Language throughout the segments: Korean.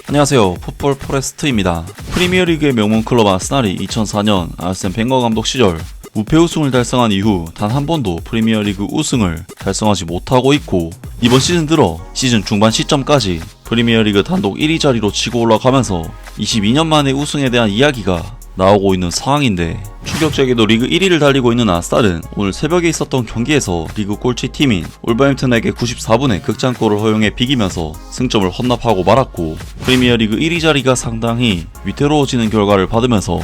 안녕하세요. 풋볼 포레스트입니다. 프리미어리그의 명문 클럽 아스날이 2004년 아르센 벵거 감독 시절 무패 우승을 달성한 이후 단 한 번도 프리미어리그 우승을 달성하지 못하고 있고, 이번 시즌 들어 시즌 중반 시점까지 프리미어리그 단독 1위 자리로 치고 올라가면서 22년 만에 우승에 대한 이야기가 나오고 있는 상황인데, 충격적이게도 리그 1위를 달리고 있는 아스날은 오늘 새벽에 있었던 경기에서 리그 꼴찌팀인 울버햄튼에게 94분의 극장골을 허용해 비기면서 승점을 헌납하고 말았고, 프리미어리그 1위 자리가 상당히 위태로워지는 결과를 받으면서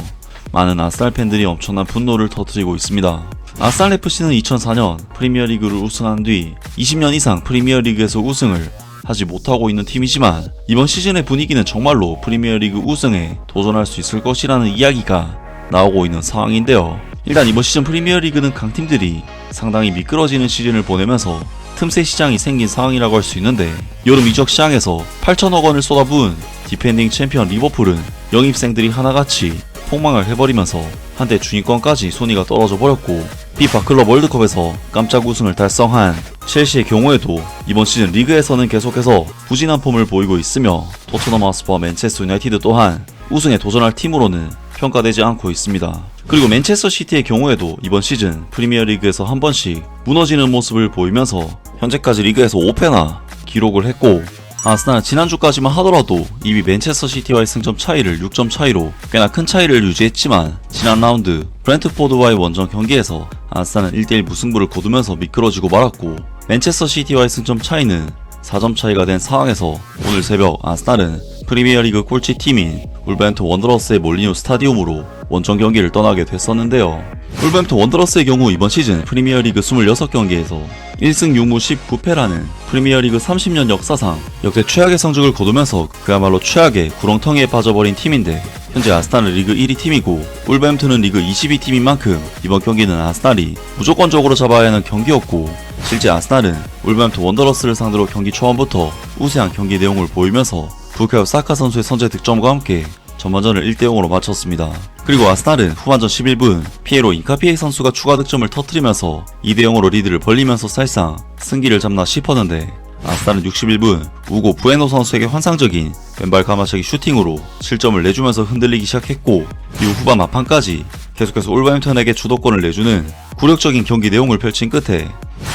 많은 아스날 팬들이 엄청난 분노를 터뜨리고 있습니다. 아스날 FC는 2004년 프리미어리그를 우승한 뒤 20년 이상 프리미어리그에서 우승을 하지 못하고 있는 팀이지만, 이번 시즌의 분위기는 정말로 프리미어리그 우승에 도전할 수 있을 것이라는 이야기가 나오고 있는 상황인데요. 일단 이번 시즌 프리미어리그는 강팀들이 상당히 미끄러지는 시즌을 보내면서 틈새 시장이 생긴 상황이라고 할 수 있는데, 여름 이적 시장에서 8천억 원을 쏟아부은 디펜딩 챔피언 리버풀은 영입생들이 하나같이 폭망을 해버리면서 한때 중위권까지 순위가 떨어져 버렸고, FIFA 클럽 월드컵에서 깜짝 우승을 달성한 첼시의 경우에도 이번 시즌 리그에서는 계속해서 부진한 폼을 보이고 있으며, 토트넘 하스퍼와 맨체스터 유나이티드 또한 우승에 도전할 팀으로는 평가되지 않고 있습니다. 그리고 맨체스터 시티의 경우에도 이번 시즌 프리미어리그에서 한 번씩 무너지는 모습을 보이면서 현재까지 리그에서 5패나 기록을 했고, 아스날은 지난주까지만 하더라도 2위 맨체스터 시티와의 승점 차이를 6점 차이로 꽤나 큰 차이를 유지했지만, 지난 라운드 브렌트포드와의 원정 경기에서 아스날은 1대1 무승부를 거두면서 미끄러지고 말았고, 맨체스터 시티와의 승점 차이는 4점 차이가 된 상황에서 오늘 새벽 아스날은 프리미어리그 꼴찌팀인 울버햄튼 원더러스의 몰리뉴 스타디움으로 원정 경기를 떠나게 됐었는데요. 울버햄튼 원더러스의 경우 이번 시즌 프리미어리그 26경기에서 1승 6무 19패라는 프리미어리그 30년 역사상 역대 최악의 성적을 거두면서 그야말로 최악의 구렁텅이에 빠져버린 팀인데, 현재 아스날은 리그 1위 팀이고 울버햄튼은 리그 22팀인 만큼 이번 경기는 아스날이 무조건적으로 잡아야 하는 경기였고, 실제 아스날은 울버햄튼 원더러스를 상대로 경기 초반부터 우세한 경기 내용을 보이면서 부카요 사카 선수의 선제 득점과 함께 전반전을 1대0으로 마쳤습니다. 그리고 아스날은 후반전 11분 피에로 인카피에 선수가 추가 득점을 터뜨리면서 2대0으로 리드를 벌리면서 사실상 승기를 잡나 싶었는데, 아스날은 61분 우고 부에노 선수에게 환상적인 왼발 가마차기 슈팅으로 실점을 내주면서 흔들리기 시작했고, 이후 후반 막판까지 계속해서 울버햄튼에게 주도권을 내주는 굴욕적인 경기 내용을 펼친 끝에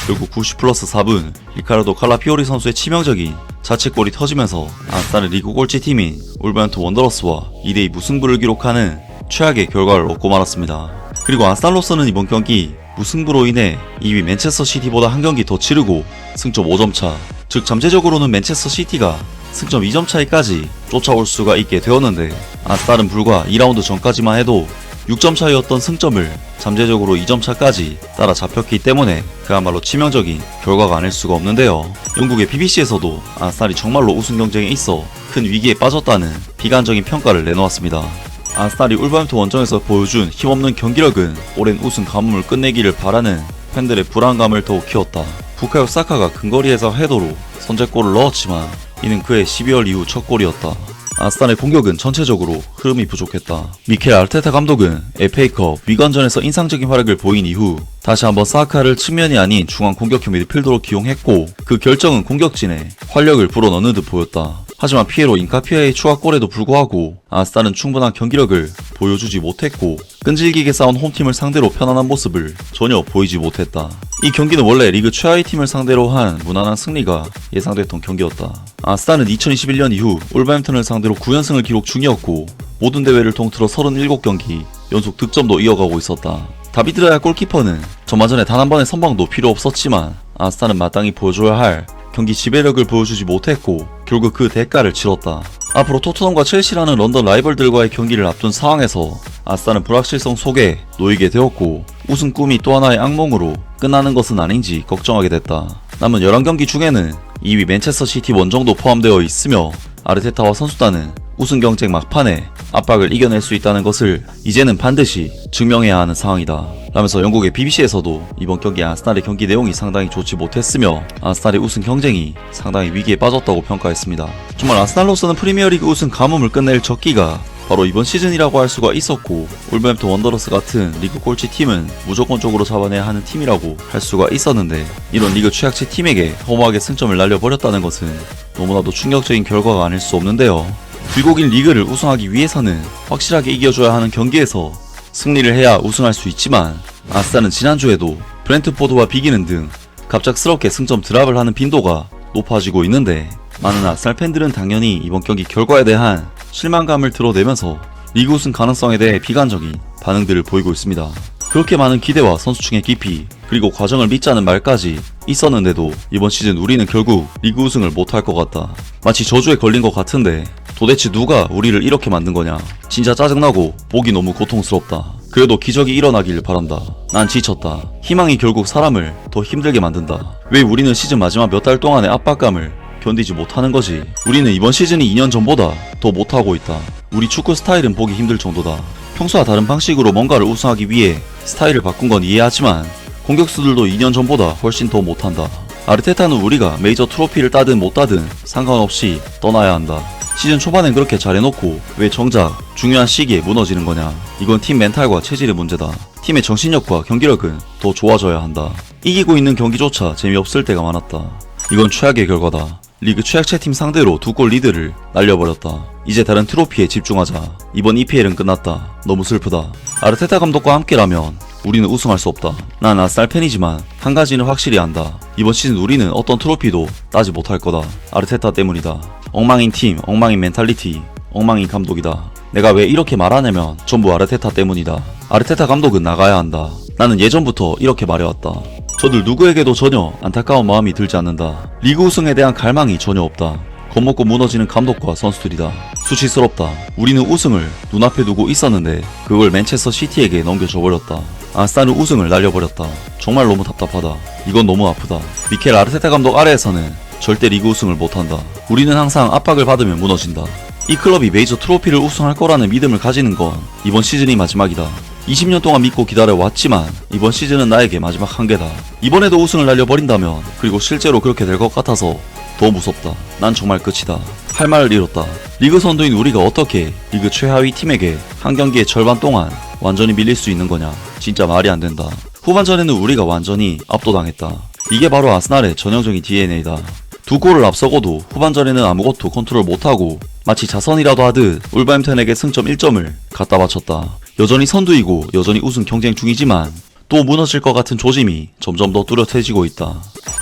결국 90+4분 리카르도 칼라피오리 선수의 치명적인 자책골이 터지면서 아스날은 리그 꼴찌팀인 울버햄튼 원더러스와 2대2 무승부를 기록하는 최악의 결과를 얻고 말았습니다. 그리고 아스날로서는 이번 경기 무승부로 인해 2위 맨체스터 시티보다 한 경기 더 치르고 승점 5점 차, 즉 잠재적으로는 맨체스터 시티가 승점 2점 차이까지 쫓아올 수가 있게 되었는데, 아스날은 불과 2라운드 전까지만 해도 6점 차이였던 승점을 잠재적으로 2점 차까지 따라잡혔기 때문에 그야말로 치명적인 결과가 아닐 수가 없는데요. 영국의 BBC에서도 아스날이 정말로 우승 경쟁에 있어 큰 위기에 빠졌다는 비관적인 평가를 내놓았습니다. 아스날이 울버햄튼 원정에서 보여준 힘없는 경기력은 오랜 우승 가뭄을 끝내기를 바라는 팬들의 불안감을 더욱 키웠다. 부카요 사카가 근거리에서 헤더로 선제골을 넣었지만 이는 그의 12월 이후 첫 골이었다. 아스날의 공격은 전체적으로 흐름이 부족했다. 미켈 아르테타 감독은 FA컵 위관전에서 인상적인 활약을 보인 이후 다시 한번 사카를 측면이 아닌 중앙 공격형 미드필더로 기용했고, 그 결정은 공격진에 활력을 불어넣는 듯 보였다. 하지만 피에로 인카피아의 추가골에도 불구하고 아스날은 충분한 경기력을 보여주지 못했고, 끈질기게 싸운 홈팀을 상대로 편안한 모습을 전혀 보이지 못했다. 이 경기는 원래 리그 최하위 팀을 상대로 한 무난한 승리가 예상됐던 경기였다. 아스날은 2021년 이후 울버햄튼을 상대로 9연승을 기록 중이었고, 모든 대회를 통틀어 37경기 연속 득점도 이어가고 있었다. 다비드 라야 골키퍼는 전반전에 단 한 번의 선방도 필요 없었지만 아스날은 마땅히 보여줘야 할 경기 지배력을 보여주지 못했고 결국 그 대가를 치렀다. 앞으로 토트넘과 첼시라는 런던 라이벌들과의 경기를 앞둔 상황에서 아스날은 불확실성 속에 놓이게 되었고, 우승 꿈이 또 하나의 악몽으로 끝나는 것은 아닌지 걱정하게 됐다. 남은 11경기 중에는 2위 맨체스터 시티 원정도 포함되어 있으며, 아르테타와 선수단은 우승 경쟁 막판에 압박을 이겨낼 수 있다는 것을 이제는 반드시 증명해야 하는 상황이다 라면서 영국의 BBC에서도 이번 경기 아스날의 경기 내용이 상당히 좋지 못했으며 아스날의 우승 경쟁이 상당히 위기에 빠졌다고 평가했습니다. 정말 아스날로서는 프리미어리그 우승 가뭄을 끝낼 적기가 바로 이번 시즌이라고 할 수가 있었고, 울버햄튼 원더러스 같은 리그 꼴찌 팀은 무조건적으로 잡아내야 하는 팀이라고 할 수가 있었는데, 이런 리그 최악체 팀에게 허무하게 승점을 날려버렸다는 것은 너무나도 충격적인 결과가 아닐 수 없는데요. 길고 긴 리그를 우승하기 위해서는 확실하게 이겨줘야 하는 경기에서 승리를 해야 우승할 수 있지만 아스날은 지난주에도 브렌트포드와 비기는 등 갑작스럽게 승점 드랍을 하는 빈도가 높아지고 있는데 많은 아스날 팬들은 당연히 이번 경기 결과에 대한 실망감을 드러내면서 리그 우승 가능성에 대해 비관적인 반응들을 보이고 있습니다. 그렇게 많은 기대와 선수층의 깊이 그리고 과정을 믿자는 말까지 있었는데도 이번 시즌 우리는 결국 리그 우승을 못할 것 같다. 마치 저주에 걸린 것 같은데 도대체 누가 우리를 이렇게 만든 거냐. 진짜 짜증나고 보기 너무 고통스럽다. 그래도 기적이 일어나길 바란다. 난 지쳤다. 희망이 결국 사람을 더 힘들게 만든다. 왜 우리는 시즌 마지막 몇 달 동안의 압박감을 견디지 못하는 거지. 우리는 이번 시즌이 2년 전보다 더 못하고 있다. 우리 축구 스타일은 보기 힘들 정도다. 평소와 다른 방식으로 뭔가를 우승하기 위해 스타일을 바꾼 건 이해하지만 공격수들도 2년 전보다 훨씬 더 못한다. 아르테타는 우리가 메이저 트로피를 따든 못 따든 상관없이 떠나야 한다. 시즌 초반엔 그렇게 잘해놓고 왜 정작 중요한 시기에 무너지는 거냐. 이건 팀 멘탈과 체질의 문제다. 팀의 정신력과 경기력은 더 좋아져야 한다. 이기고 있는 경기조차 재미없을 때가 많았다. 이건 최악의 결과다. 리그 최악체 팀 상대로 2골 리드를 날려버렸다. 이제 다른 트로피에 집중하자. 이번 EPL은 끝났다. 너무 슬프다. 아르테타 감독과 함께라면 우리는 우승할 수 없다. 난 아스날 팬이지만 한 가지는 확실히 안다. 이번 시즌 우리는 어떤 트로피도 따지 못할 거다. 아르테타 때문이다. 엉망인 팀, 엉망인 멘탈리티, 엉망인 감독이다. 내가 왜 이렇게 말하냐면 전부 아르테타 때문이다. 아르테타 감독은 나가야 한다. 나는 예전부터 이렇게 말해왔다. 저들 누구에게도 전혀 안타까운 마음이 들지 않는다. 리그 우승에 대한 갈망이 전혀 없다. 겁먹고 무너지는 감독과 선수들이다. 수치스럽다. 우리는 우승을 눈앞에 두고 있었는데 그걸 맨체스터 시티에게 넘겨줘버렸다. 아스날은 우승을 날려버렸다. 정말 너무 답답하다. 이건 너무 아프다. 미켈 아르테타 감독 아래에서는 절대 리그 우승을 못한다. 우리는 항상 압박을 받으면 무너진다. 이 클럽이 메이저 트로피를 우승할 거라는 믿음을 가지는 건 이번 시즌이 마지막이다. 20년 동안 믿고 기다려왔지만 이번 시즌은 나에게 마지막 한계다. 이번에도 우승을 날려버린다면 그리고 실제로 그렇게 될 것 같아서 더 무섭다. 난 정말 끝이다. 할 말을 잃었다. 리그 선두인 우리가 어떻게 리그 최하위 팀에게 한 경기의 절반 동안 완전히 밀릴 수 있는 거냐. 진짜 말이 안 된다. 후반전에는 우리가 완전히 압도당했다. 이게 바로 아스날의 전형적인 DNA다. 2골을 앞서고도 후반전에는 아무것도 컨트롤 못하고 마치 자선이라도 하듯 울버햄튼에게 승점 1점을 갖다 바쳤다. 여전히 선두이고 여전히 우승 경쟁 중이지만 또 무너질 것 같은 조짐이 점점 더 뚜렷해지고 있다.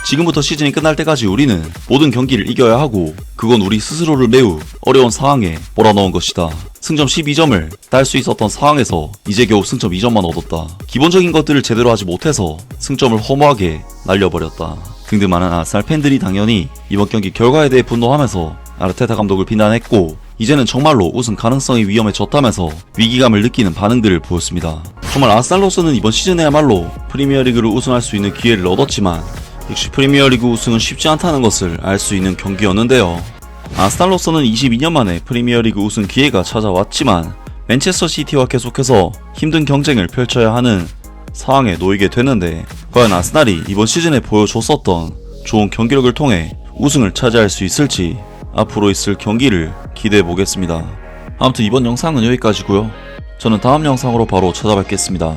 지금부터 시즌이 끝날 때까지 우리는 모든 경기를 이겨야 하고 그건 우리 스스로를 매우 어려운 상황에 몰아넣은 것이다. 승점 12점을 딸 수 있었던 상황에서 이제 겨우 승점 2점만 얻었다. 기본적인 것들을 제대로 하지 못해서 승점을 허무하게 날려버렸다. 등등 많은 아스날 팬들이 당연히 이번 경기 결과에 대해 분노하면서 아르테타 감독을 비난했고 이제는 정말로 우승 가능성이 위험해졌다면서 위기감을 느끼는 반응들을 보였습니다. 정말 아스날로서는 이번 시즌에야말로 프리미어리그를 우승할 수 있는 기회를 얻었지만 역시 프리미어리그 우승은 쉽지 않다는 것을 알 수 있는 경기였는데요. 아스날로서는 22년 만에 프리미어리그 우승 기회가 찾아왔지만 맨체스터 시티와 계속해서 힘든 경쟁을 펼쳐야 하는 상황에 놓이게 되는데 과연 아스날이 이번 시즌에 보여줬었던 좋은 경기력을 통해 우승을 차지할 수 있을지 앞으로 있을 경기를 기대해 보겠습니다. 아무튼 이번 영상은 여기까지고요. 저는 다음 영상으로 바로 찾아뵙겠습니다.